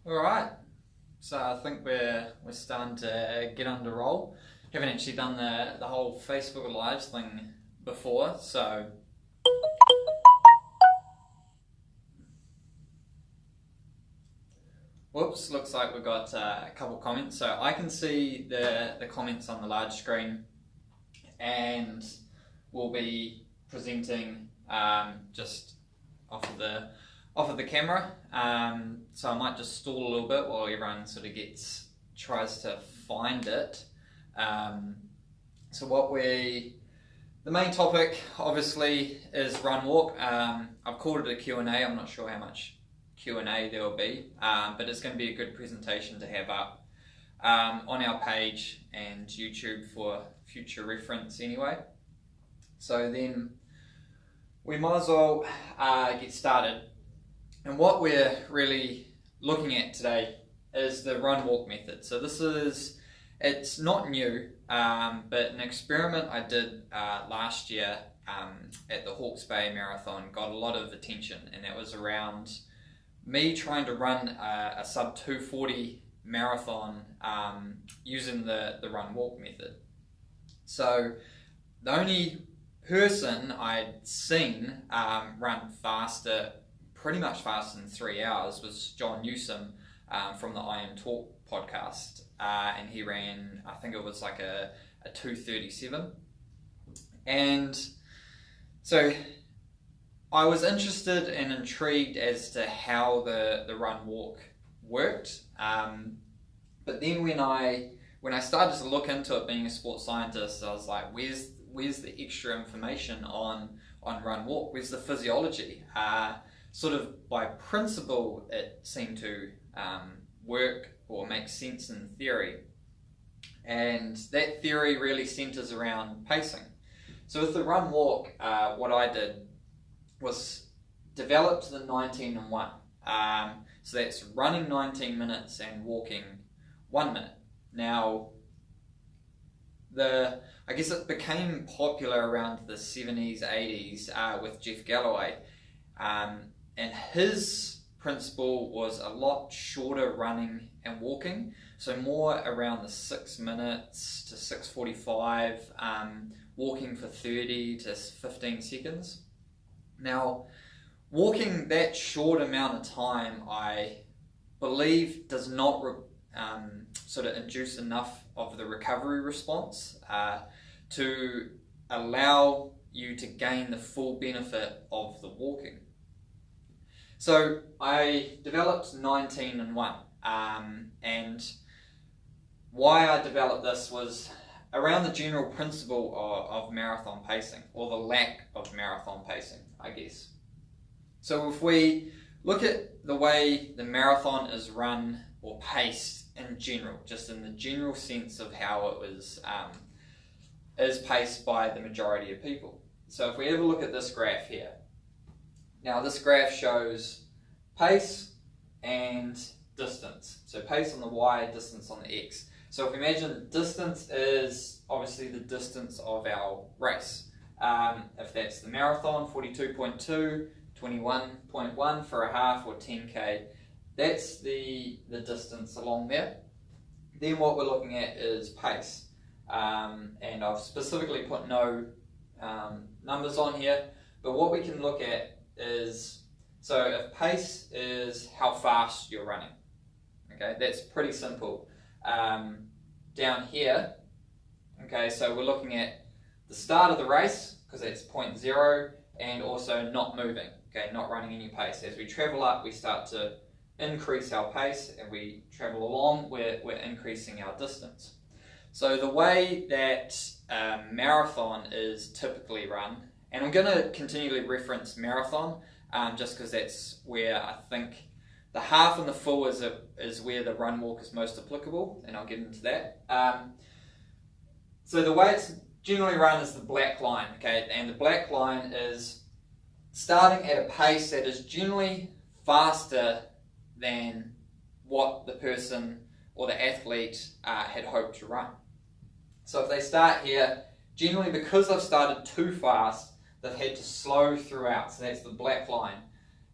Alright, so I think we're starting to get under roll. Haven't actually done the whole Facebook Lives thing before, so whoops, looks like we've got a couple comments. So I can see the comments on the large screen, and we'll be presenting just off of the camera. So I might just stall a little bit while everyone sort of tries to find it. The main topic obviously is run walk. I've called it a Q&A. I'm not sure how much Q&A there will be, but it's going to be a good presentation to have up on our page and YouTube for future reference anyway. So then we might as well get started. And what we're really looking at today is the run walk method. So it's not new, but an experiment I did last year at the Hawke's Bay Marathon got a lot of attention, and that was around me trying to run a sub 240 marathon using the run walk method. So the only person I'd seen run faster, pretty much faster than 3 hours, was John Newsom from the I Am Talk podcast, and he ran, I think it was like a 2:37, and so I was interested and intrigued as to how the run walk worked, but then when I started to look into it, being a sports scientist, I was like, where's the extra information on run walk? Where's the physiology? Sort of by principle, it seemed to work or make sense in theory, and that theory really centers around pacing. So with the run walk, what I did was developed the 19 and 1. So that's running 19 minutes and walking 1 minute. Now, I guess it became popular around the 70s, 80s with Jeff Galloway, and his principle was a lot shorter running and walking, so more around the 6 minutes to 6:45, walking for 30 to 15 seconds. Now, walking that short amount of time, I believe, does not sort of induce enough of the recovery response to allow you to gain the full benefit of the walking. So I developed 19 and 1, and why I developed this was around the general principle of marathon pacing, or the lack of marathon pacing, I guess. So if we look at the way the marathon is run or paced in general, just in the general sense of how it is paced by the majority of people. So if we ever look at this graph here, now this graph shows pace and distance. So pace on the Y, distance on the X. So if we imagine distance is obviously the distance of our race. If that's the marathon, 42.2, 21.1 for a half, or 10K, that's the distance along there. Then what we're looking at is pace. And I've specifically put no numbers on here, but what we can look at is, so if pace is how fast you're running, okay, that's pretty simple. Down here, okay, so we're looking at the start of the race, because that's point 0, and also not moving, okay, not running any pace. As we travel up, we start to increase our pace, and we travel along, we're increasing our distance. So the way that marathon is typically run, and I'm going to continually reference marathon just because that's where I think the half and the full is where the run walk is most applicable, and I'll get into that. So the way it's generally run is the black line, okay, and the black line is starting at a pace that is generally faster than what the person or the athlete had hoped to run. So if they start here, generally because they've started too fast, they've had to slow throughout. So that's the black line.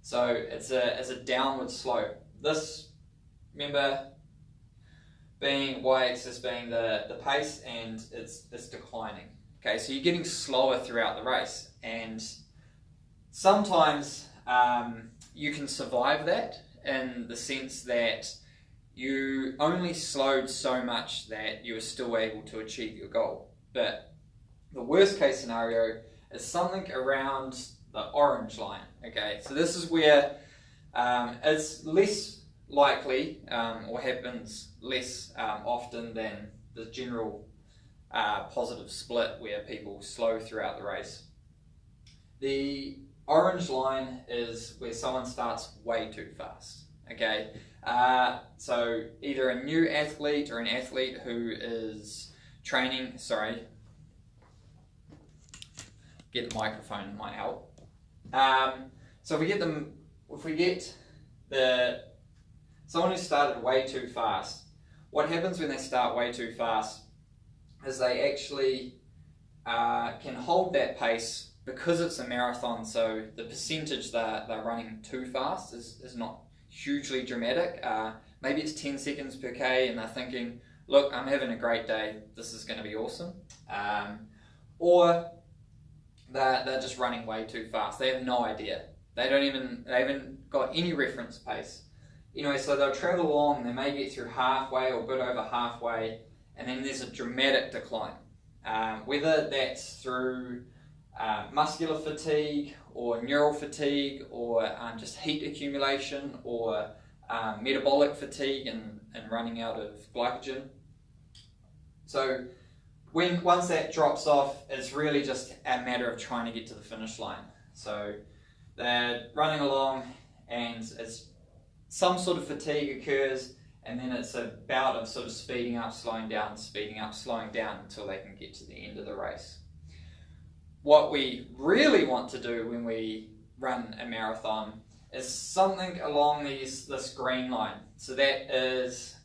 So it's a downward slope. This remember being y-axis being the pace, and it's declining. Okay, so you're getting slower throughout the race, and sometimes you can survive that in the sense that you only slowed so much that you were still able to achieve your goal. But the worst case scenario is something around the orange line. Okay, so this is where it's less likely or happens less often than the general positive split where people slow throughout the race. The orange line is where someone starts way too fast. Okay, so either a new athlete or an athlete who is training, get the microphone might help. So if we get someone who started way too fast, what happens when they start way too fast is they actually can hold that pace because it's a marathon, so the percentage they're running too fast is not hugely dramatic. Maybe it's 10 seconds per K and they're thinking, look, I'm having a great day, this is going to be awesome. Or they're just running way too fast. They have no idea. They haven't got any reference pace. Anyway, so they'll travel along, they may get through halfway or a bit over halfway, and then there's a dramatic decline. Whether that's through muscular fatigue or neural fatigue or just heat accumulation or metabolic fatigue and running out of glycogen. So once that drops off, it's really just a matter of trying to get to the finish line. So they're running along and some sort of fatigue occurs, and then it's a bout of sort of speeding up, slowing down, speeding up, slowing down until they can get to the end of the race. What we really want to do when we run a marathon is something along this green line. So that is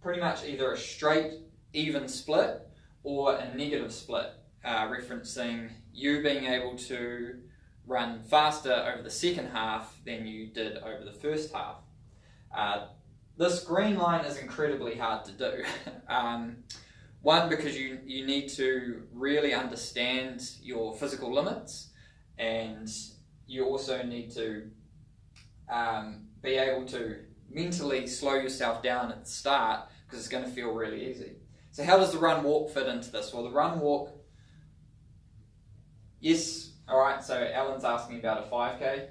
pretty much either a straight, even split or a negative split, referencing you being able to run faster over the second half than you did over the first half. This green line is incredibly hard to do. One, because you need to really understand your physical limits, and you also need to be able to mentally slow yourself down at the start because it's going to feel really easy. So how does the run walk fit into this? Well, the run walk, yes, alright, so Alan's asking about a 5K,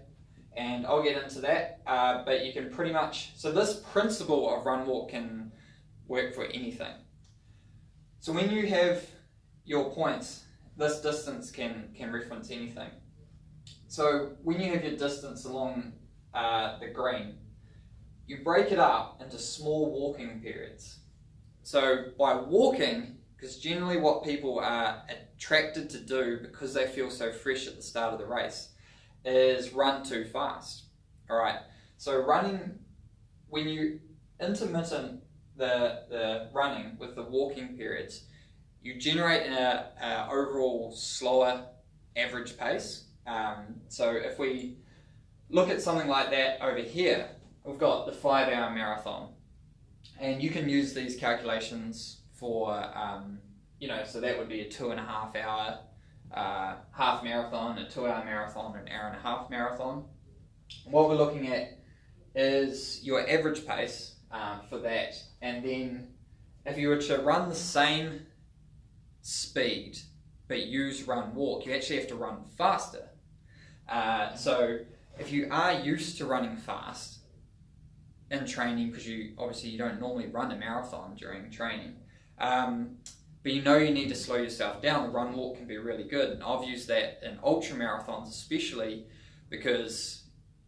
and I'll get into that, but you can pretty much, so this principle of run walk can work for anything. So when you have your points, this distance can reference anything. So when you have your distance along the green, you break it up into small walking periods. So by walking, because generally what people are attracted to do because they feel so fresh at the start of the race is run too fast. Alright, so running, when you intermittent the running with the walking periods, you generate an overall slower average pace. So if we look at something like that over here, we've got the 5-hour marathon, and you can use these calculations for, so that would be a 2.5 hour half marathon, a 2-hour marathon, an hour and a half marathon. What we're looking at is your average pace for that, and then if you were to run the same speed but use run walk, you actually have to run faster. So if you are used to running fast in training, because you don't normally run a marathon during training, but you need to slow yourself down, the run walk can be really good. And I've used that in ultra marathons especially, because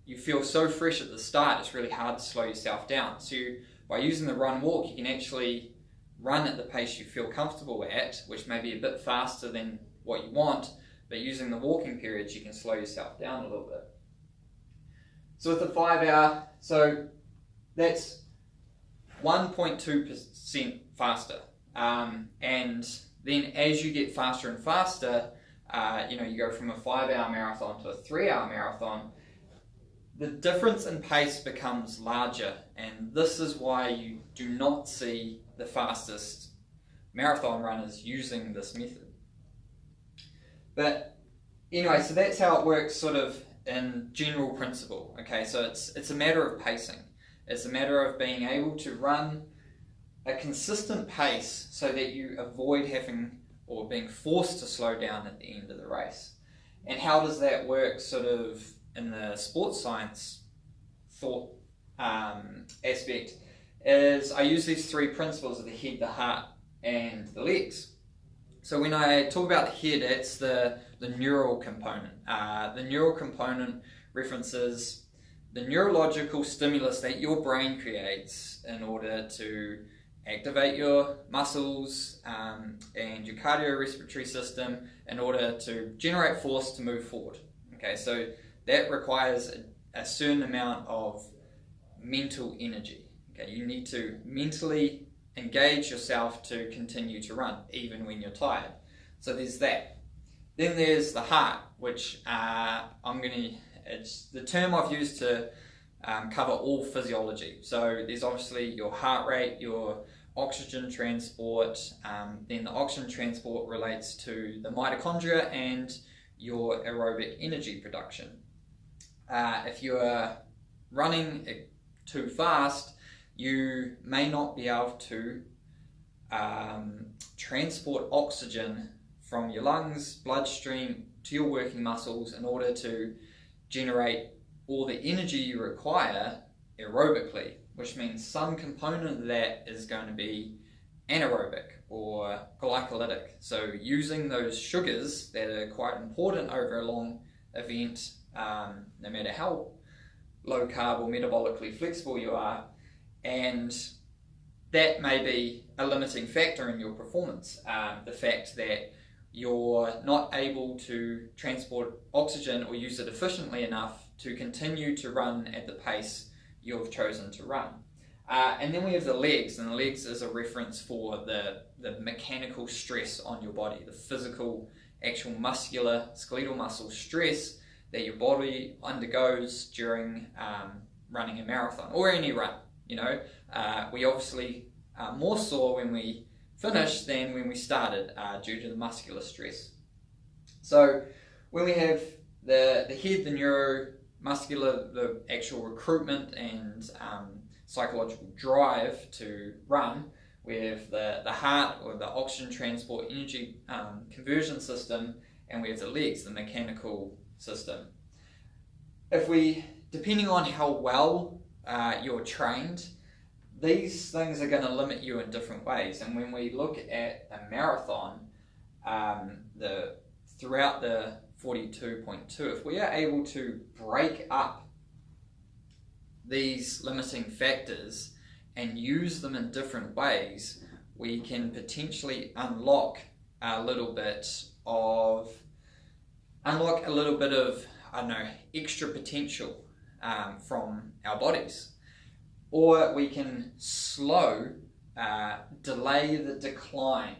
you feel so fresh at the start, it's really hard to slow yourself down. So by using the run walk, you can actually run at the pace you feel comfortable at, which may be a bit faster than what you want, but using the walking periods, you can slow yourself down a little bit. So with the 5-hour, so that's 1.2% faster. And then as you get faster and faster, you go from a 5-hour marathon to a 3-hour marathon, the difference in pace becomes larger, and this is why you do not see the fastest marathon runners using this method. But anyway, so that's how it works sort of in general principle. Okay, so it's a matter of pacing. It's a matter of being able to run a consistent pace so that you avoid having or being forced to slow down at the end of the race. And how does that work sort of in the sports science thought aspect is I use these three principles of the head, the heart, and the legs. So when I talk about the head, it's the neural component. The neural component references the neurological stimulus that your brain creates in order to activate your muscles and your cardiorespiratory system in order to generate force to move forward. Okay, so that requires a certain amount of mental energy. Okay, you need to mentally engage yourself to continue to run, even when you're tired. So there's that. Then there's the heart, which it's the term I've used to cover all physiology. So there's obviously your heart rate, your oxygen transport, then the oxygen transport relates to the mitochondria and your aerobic energy production. If you are running too fast, you may not be able to transport oxygen from your lungs, bloodstream to your working muscles in order to generate all the energy you require aerobically, which means some component of that is going to be anaerobic or glycolytic. So using those sugars that are quite important over a long event, no matter how low carb or metabolically flexible you are, and that may be a limiting factor in your performance. The fact that you're not able to transport oxygen or use it efficiently enough to continue to run at the pace you've chosen to run. And then we have the legs, and the legs is a reference for the mechanical stress on your body, the physical, actual muscular, skeletal muscle stress that your body undergoes during running a marathon or any run. You know, we obviously are more sore when we finish than when we started due to the muscular stress. So when we have the head, the neuromuscular, the actual recruitment and psychological drive to run, we have the heart or the oxygen transport energy conversion system, and we have the legs, the mechanical system. Depending on how well you're trained, these things are going to limit you in different ways. And when we look at a marathon, throughout the 42.2, if we are able to break up these limiting factors and use them in different ways, we can potentially unlock a little bit of extra potential from our bodies. Or we can delay the decline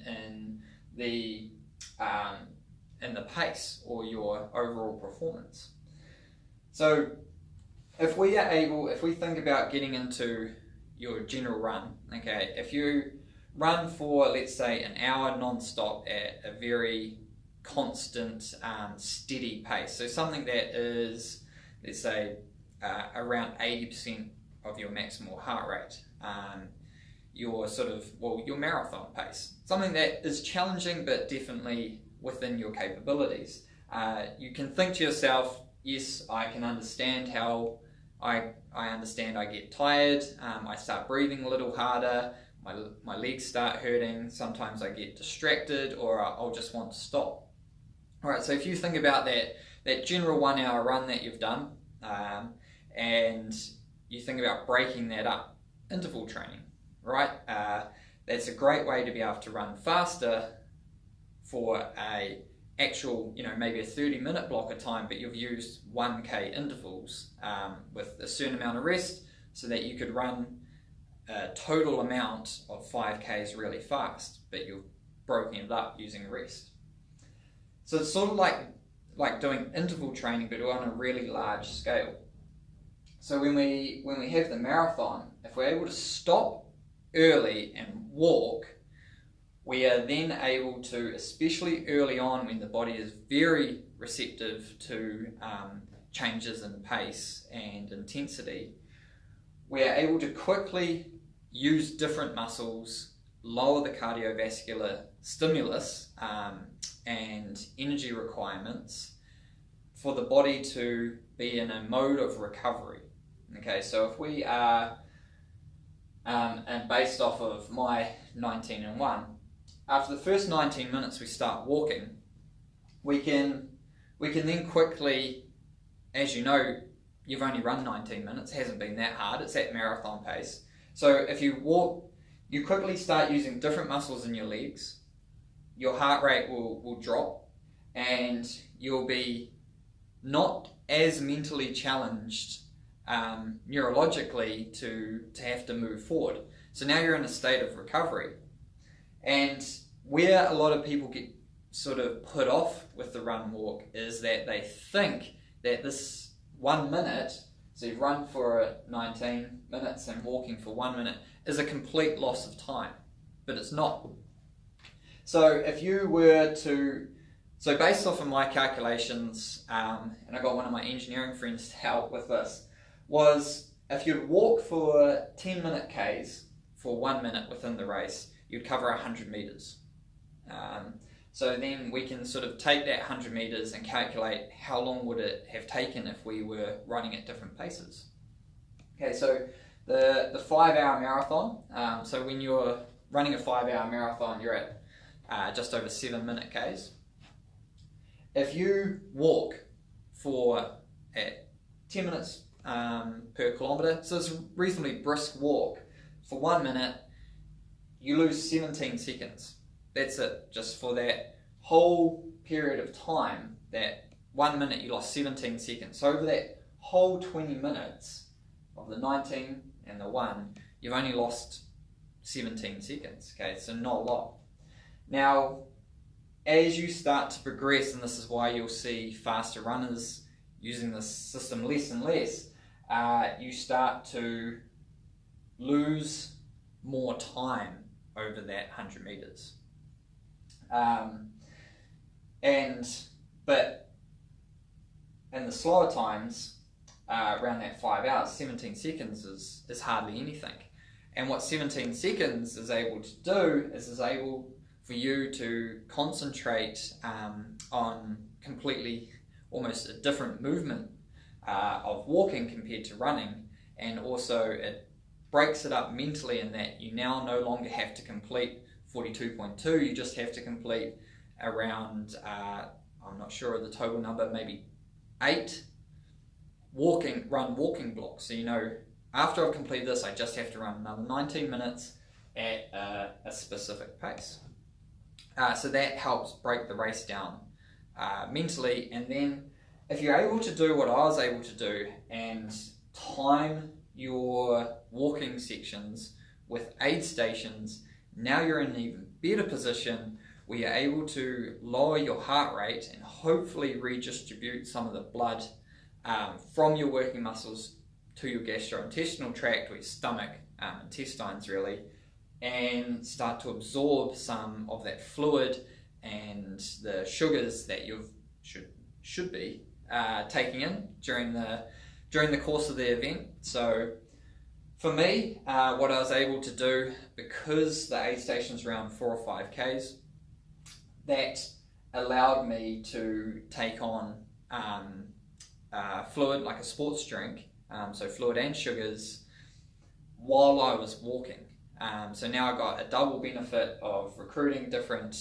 in the pace or your overall performance. So if we think about getting into your general run, okay, if you run for, let's say, an hour non-stop at a very constant, steady pace, so something that is, let's say, around 80% of your maximal heart rate, your marathon pace, something that is challenging but definitely within your capabilities. You can think to yourself, yes, I can understand how I understand I get tired, I start breathing a little harder, my legs start hurting, sometimes I get distracted, or I'll just want to stop. Alright, so if you think about that general 1 hour run that you've done, and you think about breaking that up, interval training, right? That's a great way to be able to run faster for a actual, maybe a 30-minute block of time, but you've used 1K intervals with a certain amount of rest so that you could run a total amount of 5Ks really fast, but you've broken it up using rest. So it's sort of like like doing interval training, but on a really large scale. So when we have the marathon, if we're able to stop early and walk, we are then able to, especially early on when the body is very receptive to changes in pace and intensity, we are able to quickly use different muscles, lower the cardiovascular stimulus and energy requirements for the body to be in a mode of recovery. Okay, so if we are, and based off of my 19 and 1, after the first 19 minutes we start walking, we can then quickly, as you know, you've only run 19 minutes, it hasn't been that hard, it's at marathon pace. So if you walk, you quickly start using different muscles in your legs, your heart rate will drop, and you'll be not as mentally challenged neurologically to have to move forward. So now you're in a state of recovery. And where a lot of people get sort of put off with the run walk is that they think that this 1 minute, so you've run for 19 minutes and walking for 1 minute, is a complete loss of time, but it's not. So if you were to, so based off of my calculations, and I got one of my engineering friends to help with this, was if you'd walk for 10-minute Ks for 1 minute within the race, you'd cover 100 meters. So then we can sort of take that 100 meters and calculate how long would it have taken if we were running at different paces. Okay, so the 5-hour marathon, so when you're running a 5-hour marathon, you're at just over 7-minute Ks. If you walk for at 10 minutes per kilometre, so it's a reasonably brisk walk, for 1 minute, you lose 17 seconds. That's it, just for that whole period of time, that 1 minute you lost 17 seconds. So over that whole 20 minutes of the 19 and the 1, you've only lost 17 seconds, okay, so not a lot. Now, as you start to progress, and this is why you'll see faster runners using this system less and less, you start to lose more time over that 100 meters. But in the slower times, around that 5 hours, 17 seconds is hardly anything. And what 17 seconds is able to do is able for you to concentrate on completely almost a different movement of walking compared to running, and also it breaks it up mentally in that you now no longer have to complete 42.2, you just have to complete around, I'm not sure of the total number, maybe 8 walking blocks. So you know, after I've completed this, I just have to run another 19 minutes at a specific pace. So that helps break the race down mentally, and then if you're able to do what I was able to do and time your walking sections with aid stations, now you're in an even better position where you're able to lower your heart rate and hopefully redistribute some of the blood from your working muscles to your gastrointestinal tract, or your stomach, intestines really, and start to absorb some of that fluid and the sugars that you should be taking in during the course of the event. So for me, what I was able to do, because the aid station's around 4 or 5 Ks, that allowed me to take on fluid like a sports drink, so fluid and sugars, while I was walking. So now I got a double benefit of recruiting different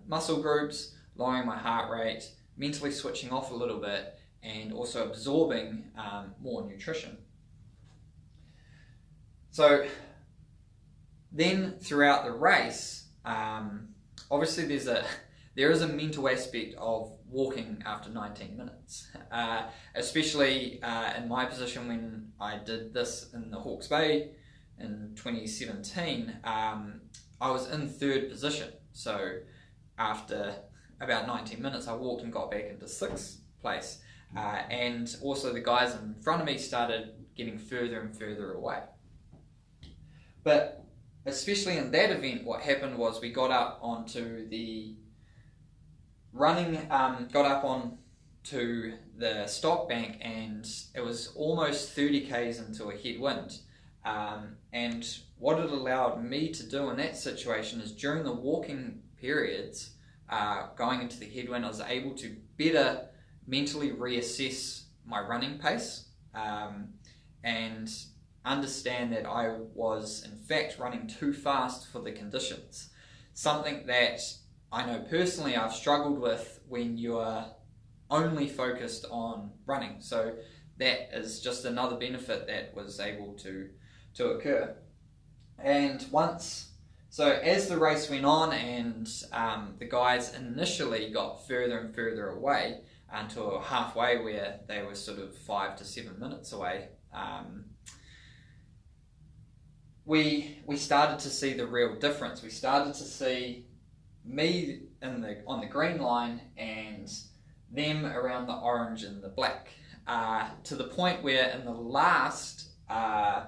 muscle groups, lowering my heart rate, mentally switching off a little bit, and also absorbing more nutrition. So then throughout the race, obviously there is a mental aspect of walking after 19 minutes, especially in my position when I did this in the Hawke's Bay in 2017. I was in 3rd position, so after about 19 minutes, I walked and got back into 6th place. And also the guys in front of me started getting further and further away. But especially in that event, what happened was we got up onto the the stop bank, and it was almost 30 k's into a headwind. And what it allowed me to do in that situation is during the walking periods, going into the headwind, I was able to better mentally reassess my running pace and understand that I was in fact running too fast for the conditions. Something that I know personally I've struggled with when you are only focused on running. So that is just another benefit that was able to occur. And as the race went on and the guys initially got further and further away until halfway where they were sort of 5 to 7 minutes away, we started to see the real difference. We started to see me on the green line and them around the orange and the black, to the point where in the last, I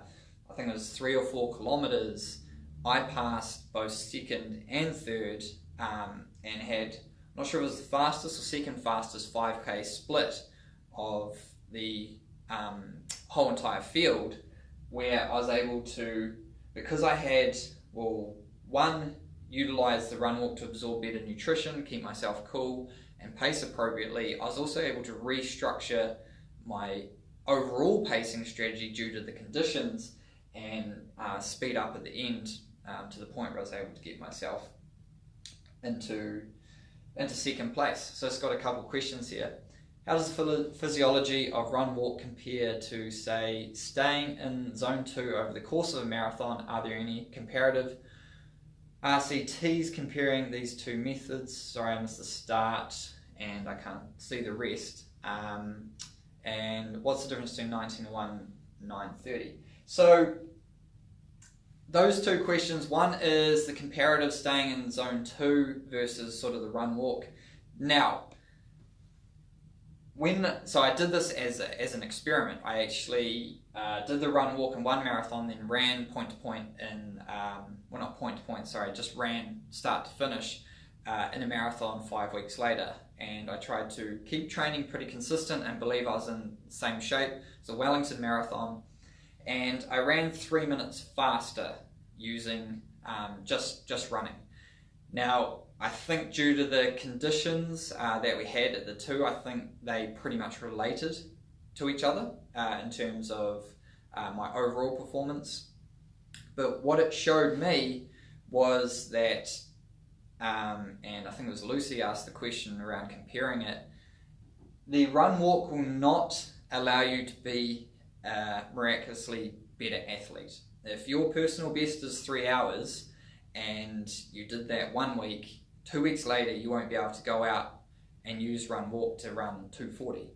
think it was 3 or 4 kilometers, I passed both second and third, and had, I'm not sure if it was the fastest or second fastest 5k split of the whole entire field, where I was able to, because I had, one, utilize the run walk to absorb better nutrition, keep myself cool and pace appropriately. I was also able to restructure my overall pacing strategy due to the conditions and speed up at the end, to the point where I was able to get myself into second place. So it's got a couple of questions here. How does the physiology of run walk compare to, say, staying in zone 2 over the course of a marathon? Are there any comparative RCTs comparing these two methods? Sorry, I missed the start and I can't see the rest. And what's the difference between 19:1 and 9:30? So those two questions. One is the comparative staying in zone 2 versus sort of the run walk. Now, so I did this as an experiment. I actually did the run walk in one marathon, then ran point to point in, well, not point to point, sorry, just ran start to finish in a marathon 5 weeks later. And I tried to keep training pretty consistent and believe I was in the same shape. It's a Wellington marathon, and I ran 3 minutes faster using just running. Now, I think due to the conditions that we had at the two, I think they pretty much related to each other in terms of my overall performance. But what it showed me was that, and I think it was Lucy asked the question around comparing it, the run walk will not allow you to be a miraculously better athlete. If your personal best is 3 hours and you did that 1 week, 2 weeks later you won't be able to go out and use run walk to run 2:40.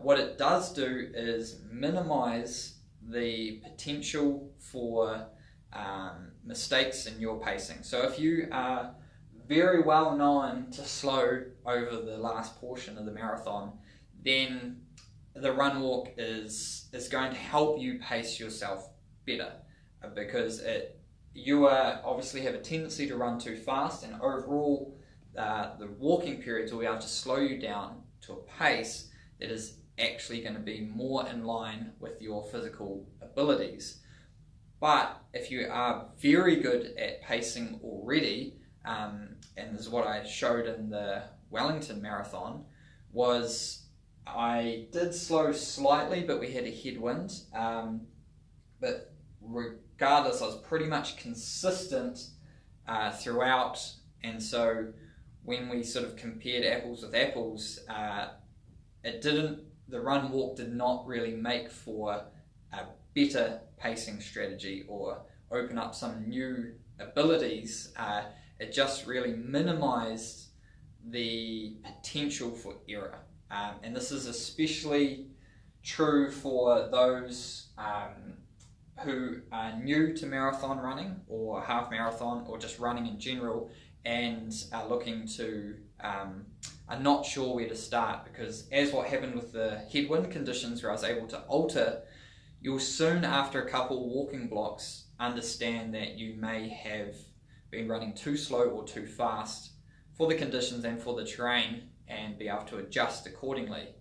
What it does do is minimize the potential for mistakes in your pacing. So if you are very well known to slow over the last portion of the marathon, then the run walk is going to help you pace yourself better, because you obviously have a tendency to run too fast, and overall the walking periods will be able to slow you down to a pace that is actually going to be more in line with your physical abilities. But if you are very good at pacing already, and this is what I showed in the Wellington marathon, was I did slow slightly, but we had a headwind. But regardless, I was pretty much consistent throughout, and so when we sort of compared apples with apples, the run walk did not really make for a better pacing strategy or open up some new abilities. It just really minimized the potential for error, and this is especially true for those who are new to marathon running or half marathon or just running in general and are looking to are not sure where to start, because as what happened with the headwind conditions where I was able to alter, you'll soon after a couple walking blocks understand that you may have been running too slow or too fast for the conditions and for the terrain, and be able to adjust accordingly.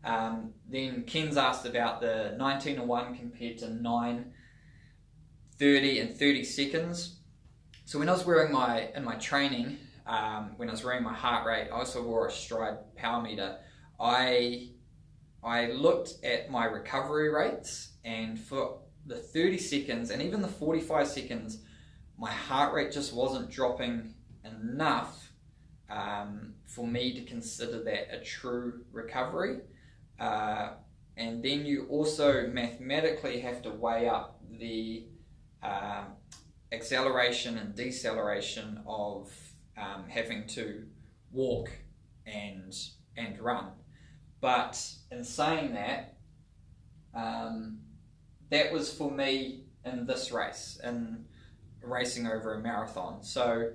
Then Ken's asked about the 19:01 compared to 9, 30 and 30 seconds. So when I was wearing in my training, when I was wearing my heart rate, I also wore a stride power meter. I looked at my recovery rates, and for the 30 seconds and even the 45 seconds, my heart rate just wasn't dropping enough for me to consider that a true recovery. And then you also mathematically have to weigh up the acceleration and deceleration of having to walk and run. But in saying that, that was for me in this race, in racing over a marathon. So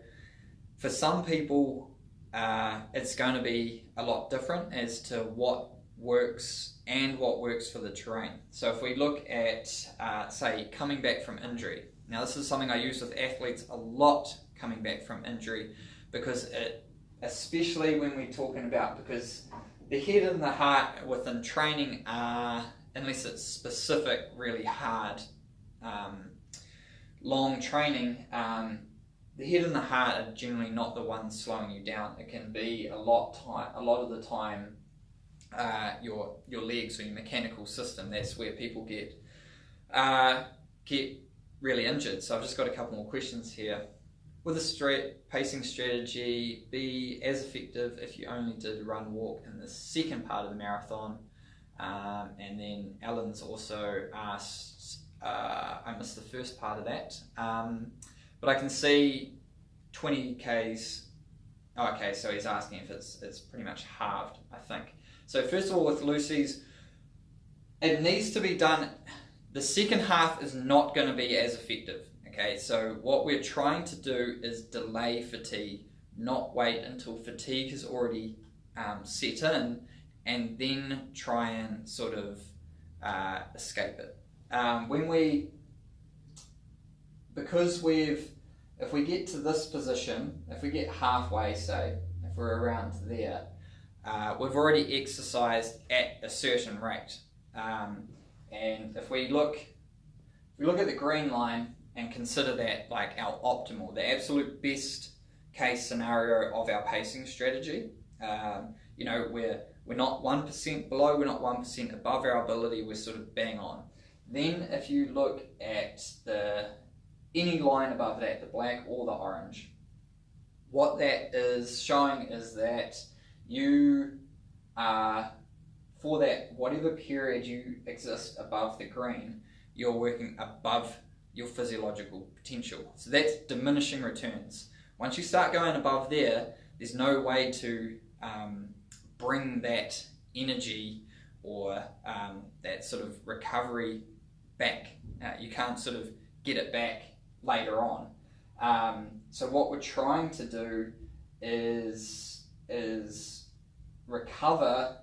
for some people, it's going to be a lot different as to what works and what works for the terrain. So if we look at, say, coming back from injury. Now this is something I use with athletes a lot, coming back from injury, because especially when we're talking about, because the head and the heart within training are, unless it's specific, really hard, long training, the head and the heart are generally not the ones slowing you down. It can be a lot of the time your legs or your mechanical system. That's where people get really injured. So I've just got a couple more questions here. Will the pacing strategy be as effective if you only did run walk in the second part of the marathon? And then Alan's also asked, I missed the first part of that, but I can see 20 Ks. Okay, so he's asking if it's pretty much halved, I think. So first of all, with Lucy's, it needs to be done. The second half is not going to be as effective. Okay, so what we're trying to do is delay fatigue, not wait until fatigue has already set in and then try and sort of escape it. If we get to this position, if we get halfway, say, if we're around there, we've already exercised at a certain rate. And if we look at the green line and consider that like our optimal, the absolute best case scenario of our pacing strategy, you know, we're not 1% below, we're not 1% above our ability, we're sort of bang on. Then if you look at any line above that, the black or the orange, what that is showing is that you are, for that whatever period you exist above the green, you're working above your physiological potential. So that's diminishing returns. Once you start going above there, there's no way to bring that energy or that sort of recovery back. You can't sort of get it back later on. So what we're trying to do is recover,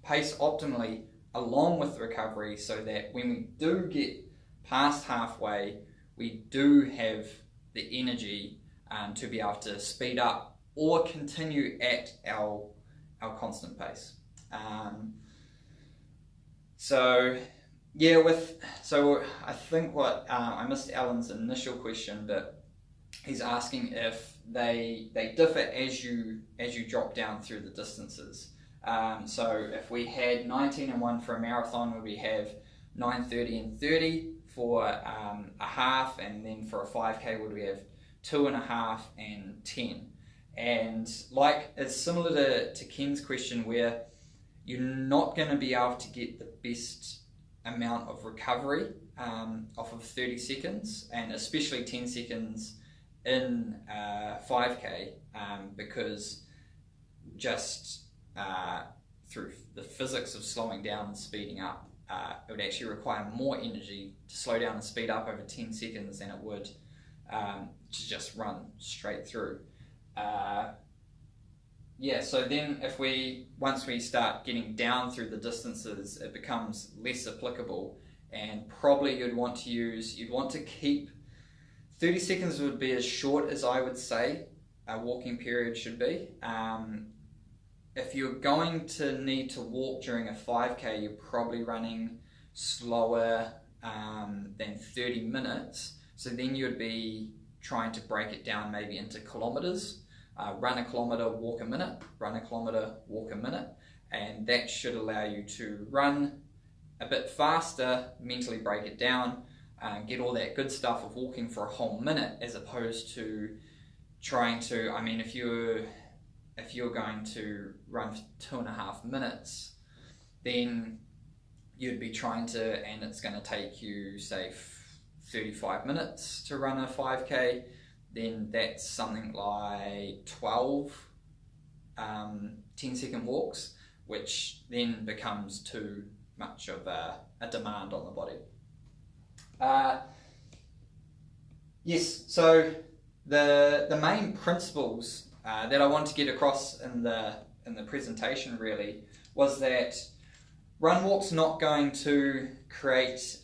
pace optimally along with recovery, so that when we do get past halfway, we do have the energy to be able to speed up or continue at our constant pace. So I think what I missed Alan's initial question, but he's asking if they differ as you drop down through the distances. So if we had 19:01 for a marathon, would we have 9:30 and 30 for a half, and then for a 5K would we have 2.5 and 10? And like, it's similar to Ken's question, where you're not going to be able to get the best amount of recovery off of 30 seconds, and especially 10 seconds in 5K, because just through the physics of slowing down and speeding up, it would actually require more energy to slow down and speed up over 10 seconds than it would to just run straight through. So then once we start getting down through the distances, it becomes less applicable, and probably you'd want to keep 30 seconds would be as short as I would say a walking period should be. If you're going to need to walk during a 5K, you're probably running slower than 30 minutes. So then you'd be trying to break it down maybe into kilometers. Run a kilometer, walk a minute, run a kilometer, walk a minute. And that should allow you to run a bit faster, mentally break it down, get all that good stuff of walking for a whole minute, as opposed to trying to, if you're going to run for 2.5 minutes, then you'd be trying to, and it's going to take you, say, 35 minutes to run a 5K, then that's something like 12 10-second walks, which then becomes too much of a demand on the body. So the main principles that I want to get across in the presentation really was that run walk's not going to create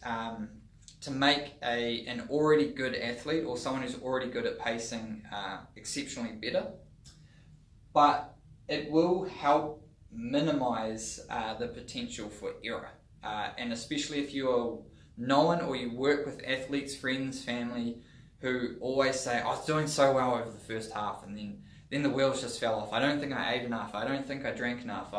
to make an already good athlete or someone who's already good at pacing exceptionally better, but it will help minimize the potential for error, and especially if you are known or you work with athletes, friends, family who always say, I was doing so well over the first half and then the wheels just fell off. I don't think I ate enough. I don't think I drank enough.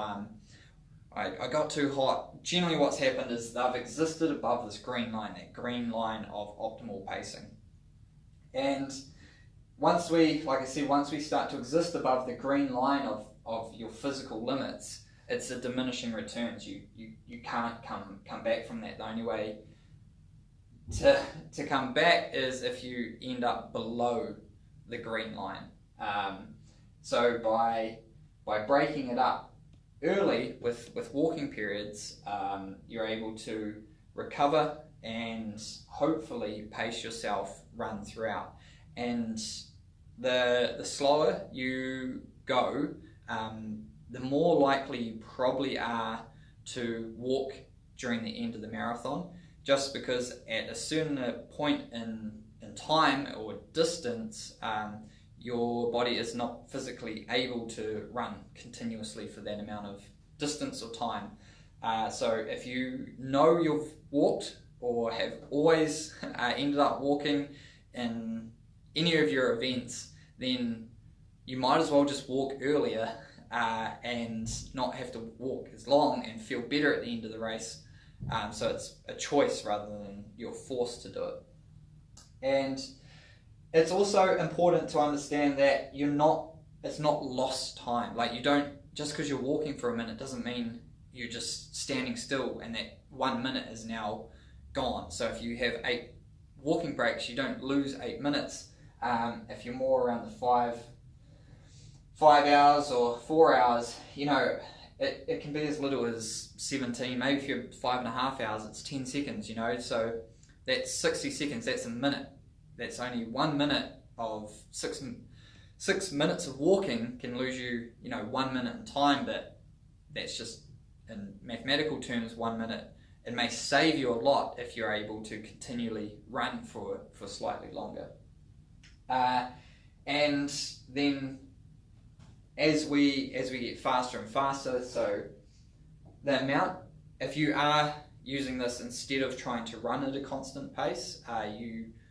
I got too hot. Generally what's happened is they've existed above this green line, that green line of optimal pacing. And once we start to exist above the green line of your physical limits, it's a diminishing returns. You can't come back from that. The only way to come back is if you end up below the green line. So by breaking it up early with walking periods, you're able to recover and hopefully pace yourself, run throughout. And the slower you go, the more likely you probably are to walk during the end of the marathon, just because at a certain point in time or distance, your body is not physically able to run continuously for that amount of distance or time. So if you know you've walked or have always ended up walking in any of your events, then you might as well just walk earlier and not have to walk as long and feel better at the end of the race. So it's a choice rather than you're forced to do it. And it's also important to understand that it's not lost time. Like, you don't, just because you're walking for a minute doesn't mean you're just standing still and that 1 minute is now gone. So if you have 8 walking breaks, you don't lose 8 minutes. If you're more around the 5 hours or 4 hours, it can be as little as 17. Maybe if you're 5.5 hours, it's 10 seconds, so that's 60 seconds, that's a minute. That's only 1 minute of 6 minutes of walking can lose you, 1 minute in time, but that's just, in mathematical terms, 1 minute. It may save you a lot if you're able to continually run for slightly longer. And then as we get faster and faster, so the amount, if you are using this instead of trying to run at a constant pace,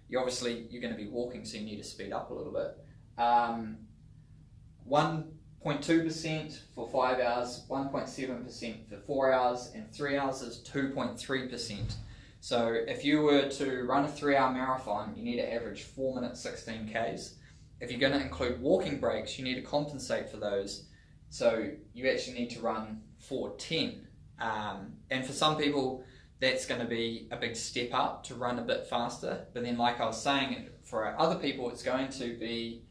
you're going to be walking, so you need to speed up a little bit. 1.2% for 5 hours, 1.7% for 4 hours, and 3 hours is 2.3%. So if you were to run a 3-hour marathon, you need to average 4 minutes 16 Ks. If you're going to include walking breaks, you need to compensate for those. So you actually need to run 4:10. And for some people, that's going to be a big step up to run a bit faster. But then, like I was saying, for other people, it's going to be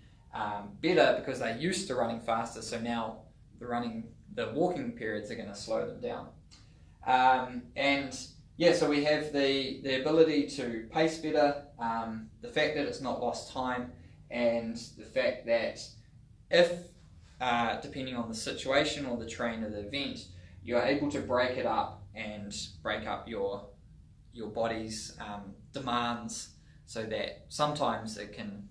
better because they're used to running faster. So now the walking periods are going to slow them down. And yeah, so we have the ability to pace better, the fact that it's not lost time, and the fact that if, depending on the situation or the terrain of the event, you're able to break it up and break up your body's demands, so that sometimes it can,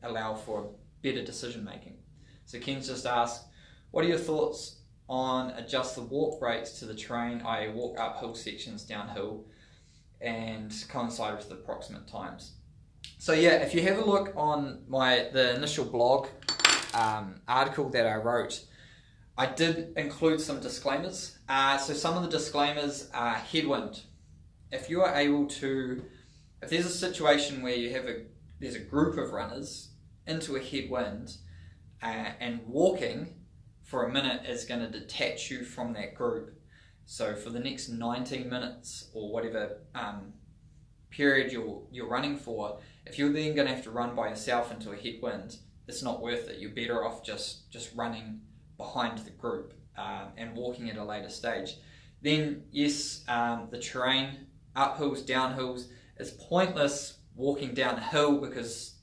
allow for better decision making. So Ken's just asked, what are your thoughts on adjust the walk breaks to the terrain, i.e. walk uphill sections downhill, and coincide with the approximate times? So yeah, if you have a look on the initial blog article that I wrote, I did include some disclaimers. So some of the disclaimers are headwind. If you are able to, if there's a situation where there's a group of runners into a headwind, and walking for a minute is going to detach you from that group. So for the next 19 minutes or whatever period you're running for, if you're then going to have to run by yourself into a headwind, it's not worth it. You're better off just running behind the group and walking at a later stage. Then yes, the terrain, uphills, downhills, it's pointless walking downhill because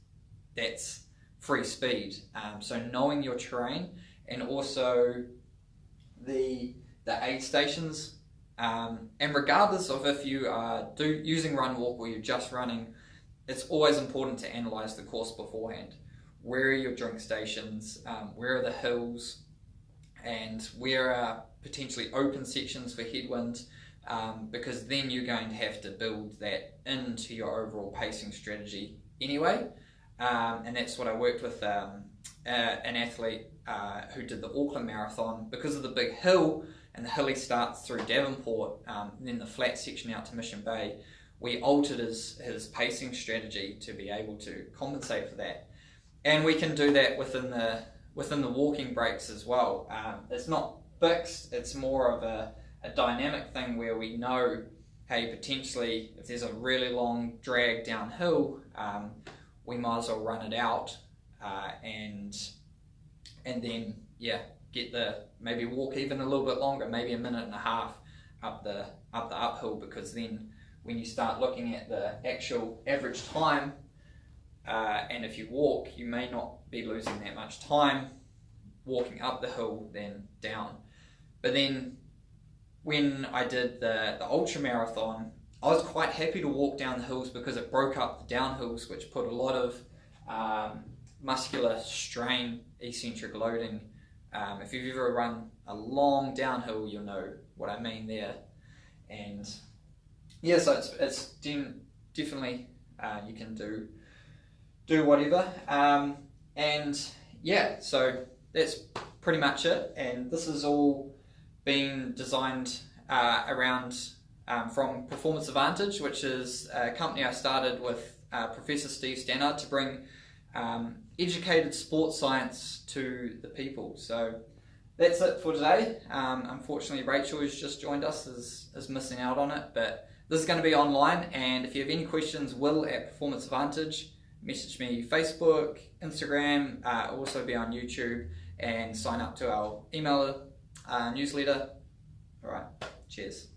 that's free speed. So knowing your terrain, and also the aid stations, and regardless of if you are using run walk or you're just running, it's always important to analyze the course beforehand. Where are your drink stations? Where are the hills? And where are potentially open sections for headwinds? Because then you're going to have to build that into your overall pacing strategy anyway. And that's what I worked with an athlete who did the Auckland Marathon. Because of the big hill, and the hilly starts through Devonport, and then the flat section out to Mission Bay, we altered his pacing strategy to be able to compensate for that. And we can do that within the walking breaks as well. It's not fixed, it's more of a dynamic thing where we know, hey, potentially if there's a really long drag downhill, we might as well run it out, and then maybe walk even a little bit longer, maybe a minute and a half up the uphill, because then when you start looking at the actual average time, and if you walk, you may not be losing that much time walking up the hill than down. But then when I did the ultra marathon, I was quite happy to walk down the hills because it broke up the downhills, which put a lot of muscular strain, eccentric loading. If you've ever run a long downhill, you'll know what I mean there. And yeah, so it's definitely you can do whatever. And yeah, so that's pretty much it. And this is all been designed around from Performance Advantage, which is a company I started with Professor Steve Stannard to bring educated sports science to the people. So that's it for today. Unfortunately, Rachel, who's just joined us, is missing out on it, but this is going to be online, and if you have any questions, Will at Performance Advantage, message me Facebook, Instagram, also be on YouTube, and sign up to our email newsletter. All right, cheers.